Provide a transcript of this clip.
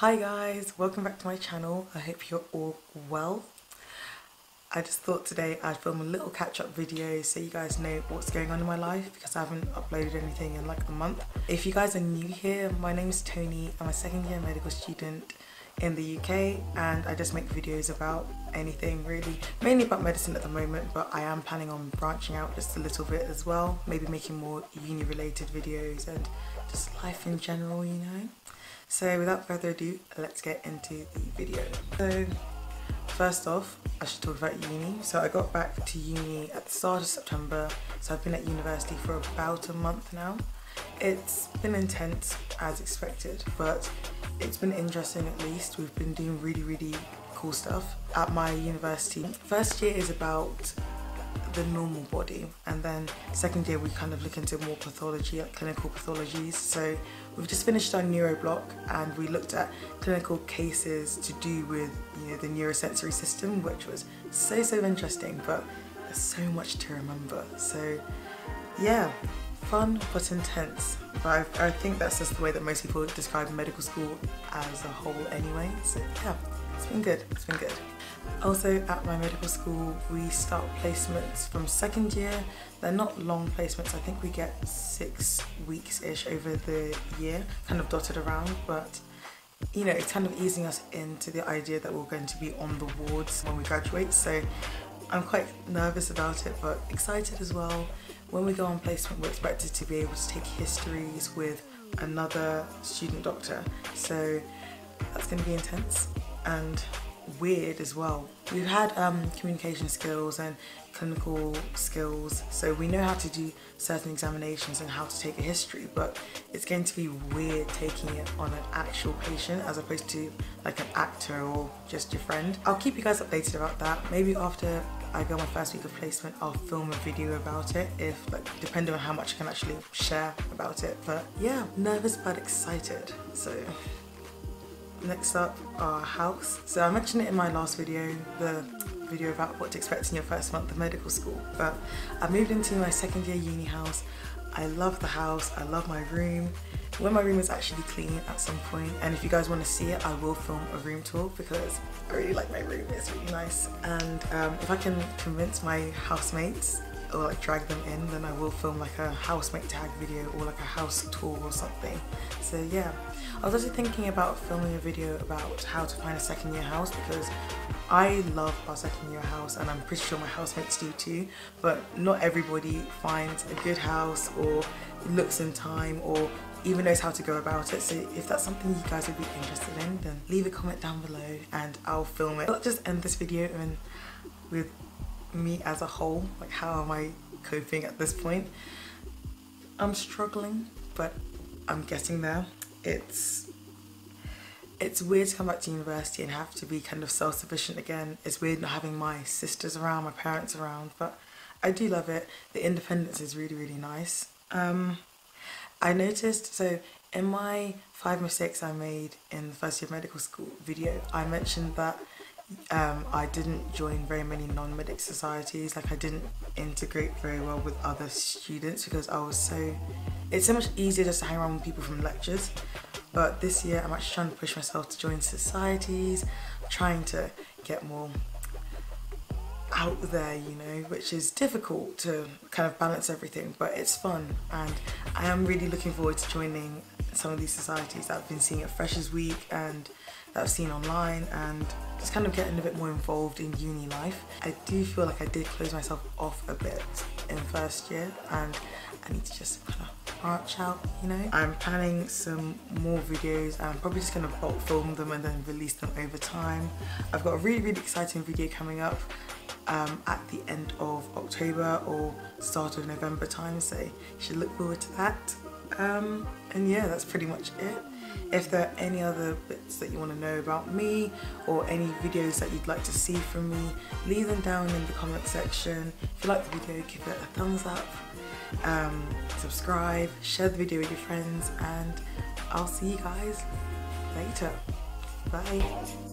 Hi guys, welcome back to my channel. I hope you're all well. I just thought today I'd film a little catch-up video so you guys know what's going on in my life because I haven't uploaded anything in like a month. If you guys are new here, my name is Tony. I'm a second year medical student in the UK and I just make videos about anything really, mainly about medicine at the moment, but I am planning on branching out just a little bit as well, maybe making more uni related videos and just life in general, you know. So without further ado, let's get into the video. So first off, I should talk about uni. So I got back to uni at the start of September, so I've been at university for about a month now. It's been intense as expected, but it's been interesting at least. We've been doing really cool stuff at my university. First year is about the normal body, and then second year we kind of look into more pathology, like clinical pathologies. So we've just finished our neuro block and we looked at clinical cases to do with, you know, the neurosensory system, which was so interesting, but there's so much to remember. So yeah, fun but intense. But I think that's just the way that most people describe medical school as a whole anyway. So yeah, it's been good, it's been good. Also at my medical school we start placements from second year. They're not long placements, I think we get 6 weeks-ish over the year, kind of dotted around, but you know, it's kind of easing us into the idea that we're going to be on the wards when we graduate. So I'm quite nervous about it, but excited as well. When we go on placement, we're expected to be able to take histories with another student doctor. So that's going to be intense and weird as well. We've had communication skills and clinical skills, so we know how to do certain examinations and how to take a history, but it's going to be weird taking it on an actual patient as opposed to like an actor or just your friend. I'll keep you guys updated about that. Maybe after I go my first week of placement I'll film a video about it, if like depending on how much I can actually share about it. But yeah, nervous but excited. So next up, our house. So I mentioned it in my last video, the video about what to expect in your first month of medical school, but I moved into my second year uni house. I love the house, I love my room. When my room is actually clean at some point, and if you guys want to see it, I will film a room tour because I really like my room, it's really nice. And if I can convince my housemates or like drag them in, then I will film like a housemate tag video or like a house tour or something. So yeah, I was also thinking about filming a video about how to find a second year house because I love our second year house and I'm pretty sure my housemates do too, but not everybody finds a good house or looks in time or even knows how to go about it. So if that's something you guys would be interested in, then leave a comment down below and I'll film it. I'll just end this video and with me as a whole, like how am I coping at this point? I'm struggling, but I'm getting there. It's weird to come back to university and have to be kind of self-sufficient again. It's weird not having my sisters around, my parents around, but I do love it. The independence is really nice. I noticed, so in my 5 mistakes I made in the first year of medical school video, I mentioned that I didn't join very many non-medic societies, like I didn't integrate very well with other students because it's so much easier just to hang around with people from lectures. But this year I'm actually trying to push myself to join societies, trying to get more out there, you know, which is difficult to kind of balance everything, but it's fun and I am really looking forward to joining some of these societies that I've been seeing at Freshers Week and that I've seen online, and just kind of getting a bit more involved in uni life. I do feel like I did close myself off a bit in first year and I need to just kind of branch out, you know. I'm planning some more videos and I'm probably just going to bulk film them and then release them over time. I've got a really exciting video coming up at the end of October or start of November time, so you should look forward to that. And yeah, that's pretty much it. If there are any other bits that you want to know about me or any videos that you'd like to see from me, leave them down in the comment section. If you like the video, give it a thumbs up, subscribe, share the video with your friends, and I'll see you guys later. Bye.